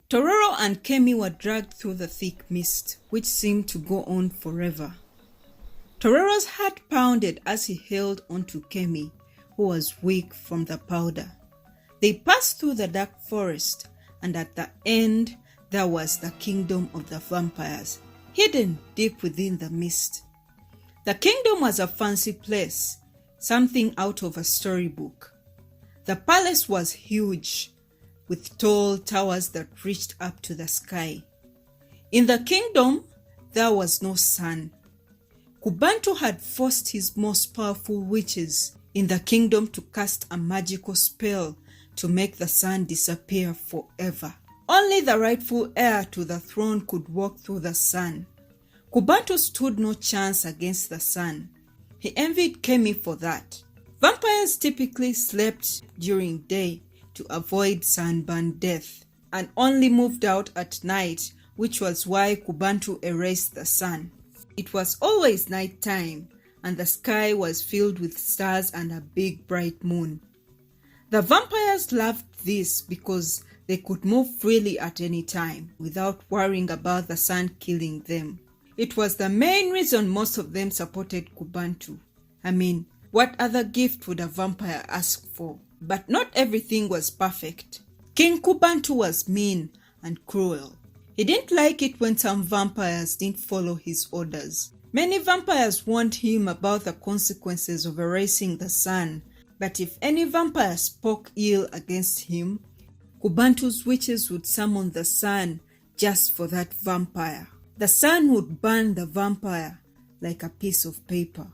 Tororo and Kemi were dragged through the thick mist, which seemed to go on forever. Tororo's heart pounded as he held onto Kemi, who was weak from the powder. They passed through the dark forest, and at the end there was the kingdom of the vampires, hidden deep within the mist. The kingdom was a fancy place, something out of a storybook. The palace was huge, with tall towers that reached up to the sky. In the kingdom, there was no sun. Kubantu had forced his most powerful witches in the kingdom to cast a magical spell to make the sun disappear forever. Only the rightful heir to the throne could walk through the sun. Kubantu stood no chance against the sun. He envied Kemi for that. Vampires typically slept during day to avoid sunburn death, and only moved out at night, which was why Kubantu erased the sun. It was always night time, and the sky was filled with stars and a big bright moon. The vampires loved this because they could move freely at any time without worrying about the sun killing them. It was the main reason most of them supported Kubantu. I mean, what other gift would a vampire ask for? But not everything was perfect. King Kubantu was mean and cruel. He didn't like it when some vampires didn't follow his orders. Many vampires warned him about the consequences of erasing the sun, but if any vampire spoke ill against him, Kubantu's witches would summon the sun just for that vampire. The sun would burn the vampire like a piece of paper.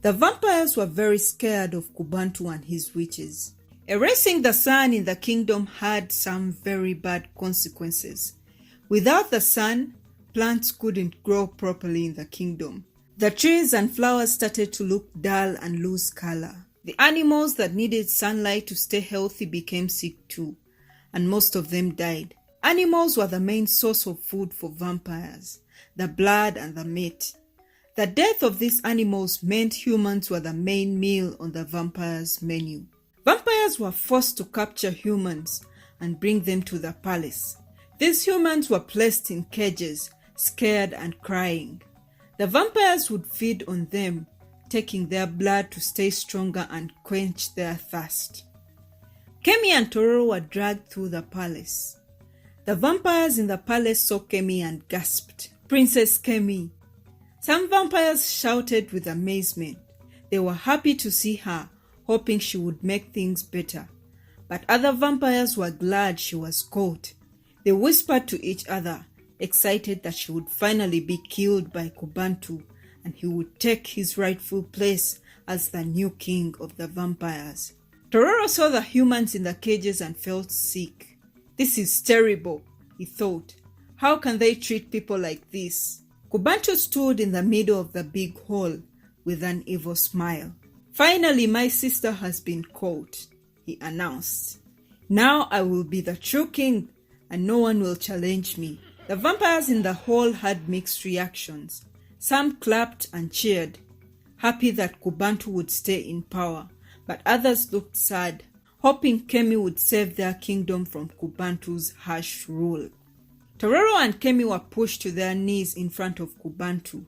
The vampires were very scared of Kubantu and his witches. Erasing the sun in the kingdom had some very bad consequences. Without the sun, plants couldn't grow properly in the kingdom. The trees and flowers started to look dull and lose color. The animals that needed sunlight to stay healthy became sick too, and most of them died. Animals were the main source of food for vampires, the blood and the meat. The death of these animals meant humans were the main meal on the vampires' menu. Vampires were forced to capture humans and bring them to the palace. These humans were placed in cages, scared and crying. The vampires would feed on them, taking their blood to stay stronger and quench their thirst. Kemi and Tororo were dragged through the palace. The vampires in the palace saw Kemi and gasped, "Princess Kemi!" Some vampires shouted with amazement. They were happy to see her, hoping she would make things better. But other vampires were glad she was caught. They whispered to each other, excited that she would finally be killed by Kubantu and he would take his rightful place as the new king of the vampires. Tororo saw the humans in the cages and felt sick. "This is terrible," he thought. "How can they treat people like this?" Kubantu stood in the middle of the big hall with an evil smile. "Finally, my sister has been caught," he announced. "Now I will be the true king and no one will challenge me." The vampires in the hall had mixed reactions. Some clapped and cheered, happy that Kubantu would stay in power, but others looked sad, hoping Kemi would save their kingdom from Kubantu's harsh rule. Tororo and Kemi were pushed to their knees in front of Kubantu.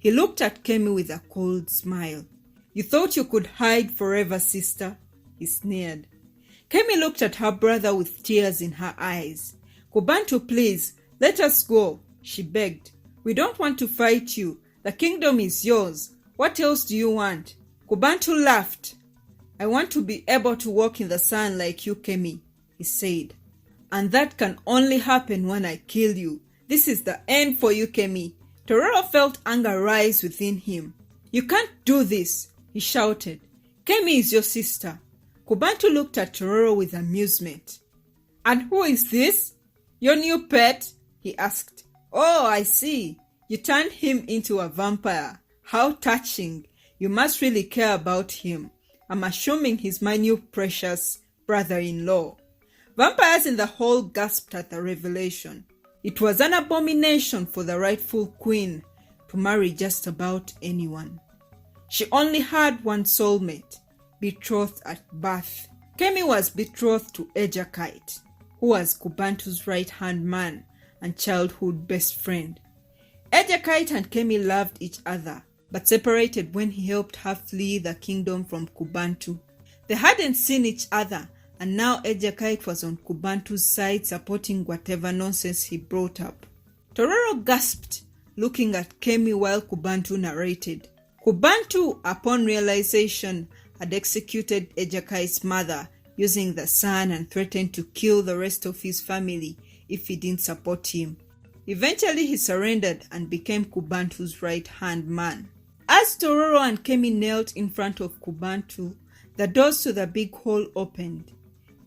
He looked at Kemi with a cold smile. "You thought you could hide forever, sister?" he sneered. Kemi looked at her brother with tears in her eyes. "Kubantu, please, let us go," she begged. "We don't want to fight you. The kingdom is yours. What else do you want?" Kubantu laughed. "I want to be able to walk in the sun like you, Kemi," he said. "And that can only happen when I kill you. This is the end for you, Kemi." Tororo felt anger rise within him. "You can't do this," he shouted. "Kemi is your sister." Kubantu looked at Tororo with amusement. "And who is this? Your new pet?" he asked. "Oh, I see. You turned him into a vampire. How touching. You must really care about him. I'm assuming he's my new precious brother-in-law." Vampires in the hall gasped at the revelation. It was an abomination for the rightful queen to marry just about anyone. She only had one soulmate, betrothed at birth. Kemi was betrothed to Ejakite. who was Kubantu's right-hand man and childhood best friend. Ejekite and Kemi loved each other, but separated when he helped her flee the kingdom from Kubantu. They hadn't seen each other, and now Ejekite was on Kubantu's side supporting whatever nonsense he brought up. Tororo gasped, looking at Kemi while Kubantu narrated. Kubantu, upon realization, had executed Ejekite's mother using the sun and threatened to kill the rest of his family if he didn't support him. Eventually he surrendered and became Kubantu's right-hand man. As Tororo and Kemi knelt in front of Kubantu, the doors to the big hall opened.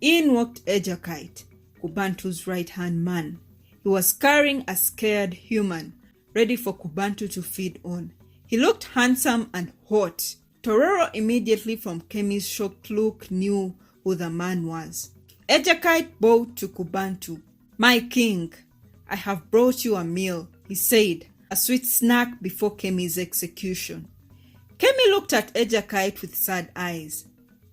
In walked Ejekite, Kubantu's right-hand man. He was carrying a scared human, ready for Kubantu to feed on. He looked handsome and hot. Tororo immediately from Kemi's shocked look knew who the man was. Ejekite bowed to Kubantu. "My king, I have brought you a meal," he said, a sweet snack before Kemi's execution. Kemi looked at Ejekite with sad eyes.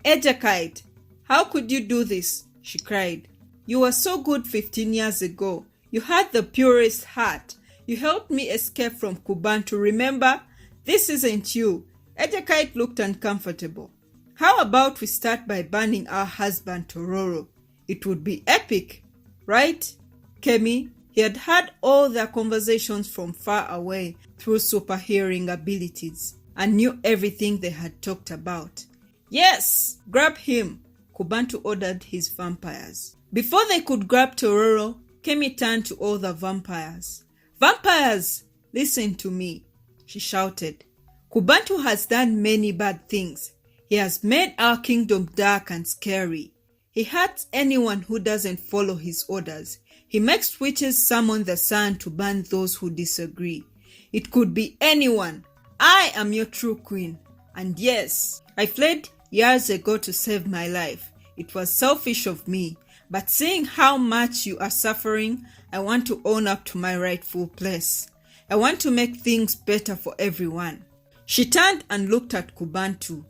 "Ejekite, how could you do this?" she cried. "You were so good 15 years ago. You had the purest heart. You helped me escape from Kubantu, remember? This isn't you." Ejekite looked uncomfortable. "How about we start by burning our husband Tororo? It would be epic, right?" Kemi, he had heard all their conversations from far away through super hearing abilities and knew everything they had talked about. "Yes, grab him," Kubantu ordered his vampires. Before they could grab Tororo, Kemi turned to all the vampires. "Vampires, listen to me," she shouted. "Kubantu has done many bad things. He has made our kingdom dark and scary. He hurts anyone who doesn't follow his orders. He makes witches summon the sun to burn those who disagree. It could be anyone. I am your true queen. And yes, I fled years ago to save my life. It was selfish of me. But seeing how much you are suffering, I want to own up to my rightful place. I want to make things better for everyone." She turned and looked at Kubantu,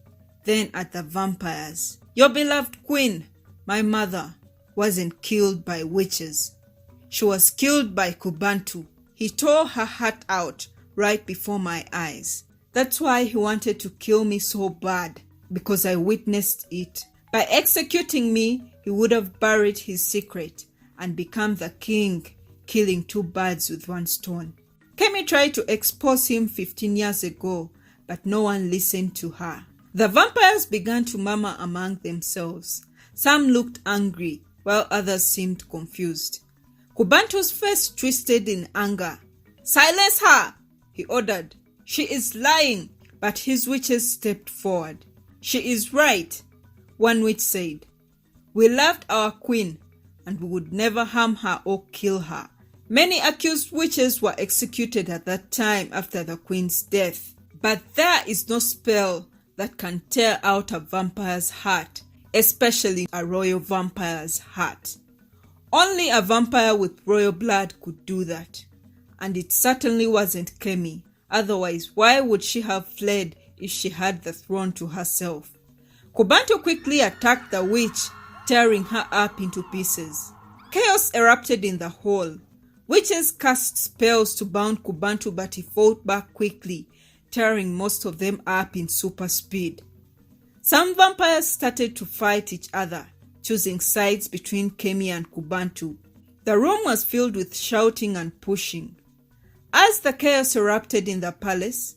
then at the vampires. "Your beloved queen, my mother, wasn't killed by witches. She was killed by Kubantu. He tore her heart out right before my eyes. That's why he wanted to kill me so bad, because I witnessed it. By executing me, he would have buried his secret and become the king, killing two birds with one stone." Kemi tried to expose him 15 years ago, but no one listened to her. The vampires began to murmur among themselves. Some looked angry, while others seemed confused. Kubantu's face twisted in anger. "Silence her!" he ordered. "She is lying." But his witches stepped forward. "She is right," one witch said. "We loved our queen, and we would never harm her or kill her." Many accused witches were executed at that time after the queen's death. But there is no spell that can tear out a vampire's heart, especially a royal vampire's heart. Only a vampire with royal blood could do that. And it certainly wasn't Kemi. Otherwise, why would she have fled if she had the throne to herself? Kubantu quickly attacked the witch, tearing her up into pieces. Chaos erupted in the hall. Witches cast spells to bound Kubantu, but he fought back quickly, tearing most of them up in super speed. Some vampires started to fight each other, choosing sides between Kemi and Kubantu. The room was filled with shouting and pushing. As the chaos erupted in the palace,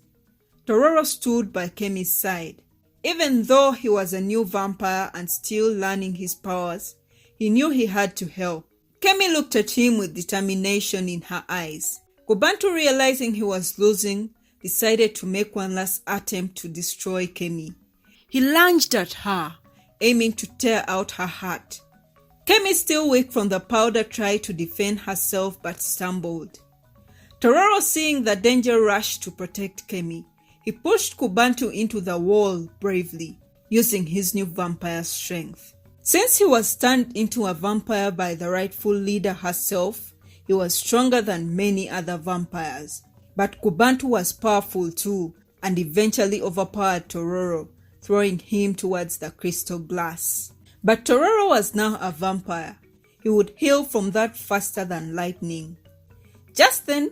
Tororo stood by Kemi's side. Even though he was a new vampire and still learning his powers, he knew he had to help. Kemi looked at him with determination in her eyes. Kubantu, realizing he was losing, decided to make one last attempt to destroy Kemi. He lunged at her, aiming to tear out her heart. Kemi, still weak from the powder, tried to defend herself but stumbled. Tororo, seeing the danger, rushed to protect Kemi. He pushed Kubantu into the wall bravely, using his new vampire strength. Since he was turned into a vampire by the rightful leader herself, he was stronger than many other vampires. But Kubantu was powerful too, and eventually overpowered Tororo, throwing him towards the crystal glass. But Tororo was now a vampire. he would heal from that faster than lightning. Just then,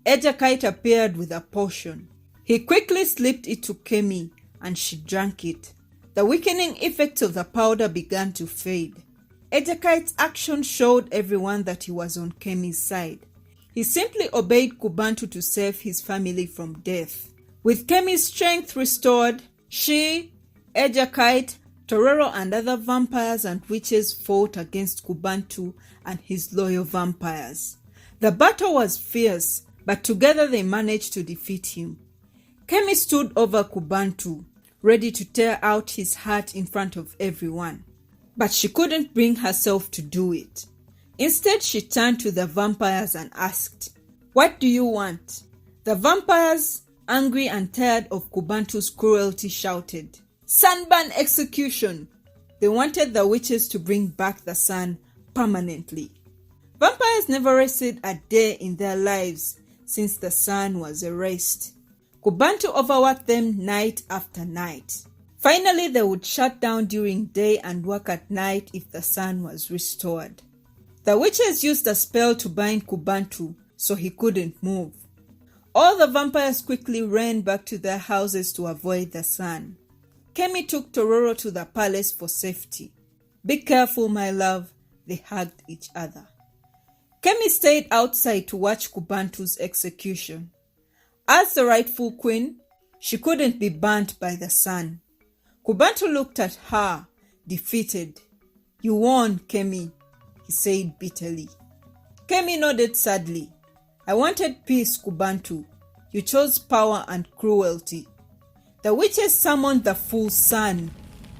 Ejakite appeared with a potion. He quickly slipped it to Kemi and she drank it. The weakening effects of the powder began to fade. Ejakite's action showed everyone that he was on Kemi's side. He simply obeyed Kubantu to save his family from death. With Kemi's strength restored, she, Ejakite, Tororo and other vampires and witches fought against Kubantu and his loyal vampires. The battle was fierce, but together they managed to defeat him. Kemi stood over Kubantu, ready to tear out his heart in front of everyone. But she couldn't bring herself to do it. Instead, she turned to the vampires and asked, "What do you want?" The vampires, angry and tired of Kubantu's cruelty, shouted, "Sunburn execution!" They wanted the witches to bring back the sun permanently. Vampires never rested a day in their lives since the sun was erased. Kubantu overworked them night after night. Finally, they would shut down during day and work at night if the sun was restored. The witches used a spell to bind Kubantu so he couldn't move. All the vampires quickly ran back to their houses to avoid the sun. Kemi took Tororo to the palace for safety. "Be careful, my love," they hugged each other. Kemi stayed outside to watch Kubantu's execution. As the rightful queen, she couldn't be burnt by the sun. Kubantu looked at her, defeated. "You won, Kemi," he said bitterly. Kemi nodded sadly. "I wanted peace, Kubantu. You chose power and cruelty." The witches summoned the full sun.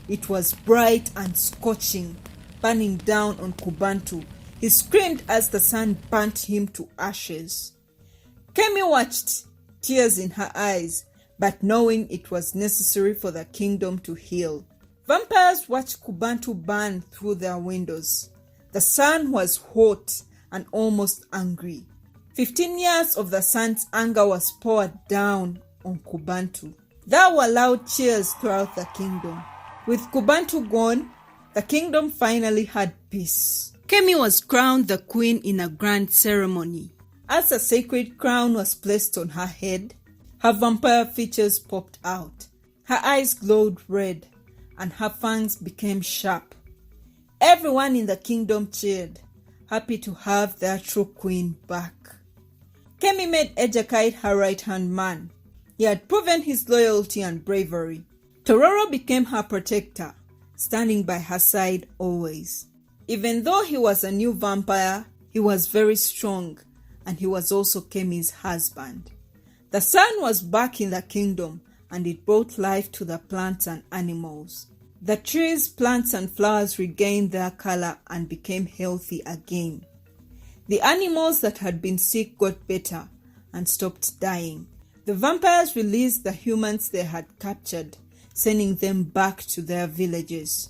It was bright and scorching, burning down on Kubantu. He screamed as the sun burnt him to ashes. Kemi watched, tears in her eyes, but knowing it was necessary for the kingdom to heal. Vampires watched Kubantu burn through their windows. The sun was hot and almost angry. 15 years of the sun's anger was poured down on Kubantu. There were loud cheers throughout the kingdom. With Kubantu gone, the kingdom finally had peace. Kemi was crowned the queen in a grand ceremony. As a sacred crown was placed on her head, her vampire features popped out. Her eyes glowed red, and her fangs became sharp. Everyone in the kingdom cheered, happy to have their true queen back. Kemi made Ejakite her right-hand man. He had proven his loyalty and bravery. Tororo became her protector, standing by her side always. Even though he was a new vampire, he was very strong, and he was also Kemi's husband. The sun was back in the kingdom, and it brought life to the plants and animals. The trees, plants, and flowers regained their color and became healthy again. The animals that had been sick got better and stopped dying. The vampires released the humans they had captured, sending them back to their villages.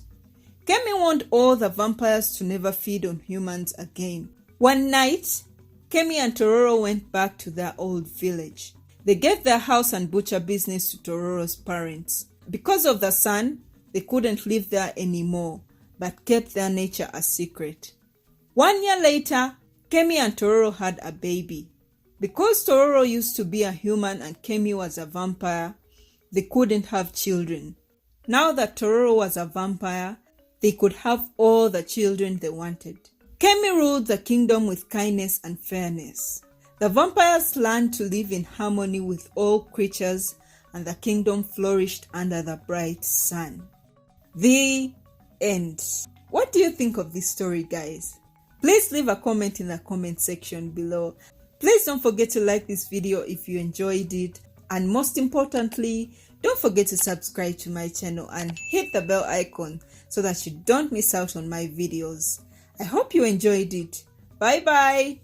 Kemi warned all the vampires to never feed on humans again. One night, Kemi and Tororo went back to their old village. They gave their house and butcher business to Tororo's parents. Because of the sun, they couldn't live there anymore, but kept their nature a secret. 1 year later, Kemi and Tororo had a baby. Because Tororo used to be a human and Kemi was a vampire, they couldn't have children. Now that Tororo was a vampire, they could have all the children they wanted. Kemi ruled the kingdom with kindness and fairness. The vampires learned to live in harmony with all creatures, and the kingdom flourished under the bright sun. The end. What do you think of this story, guys? Please leave a comment in the comment section below. Please don't forget to like this video if you enjoyed it. And most importantly, don't forget to subscribe to my channel and hit the bell icon so that you don't miss out on my videos. I hope you enjoyed it. Bye bye.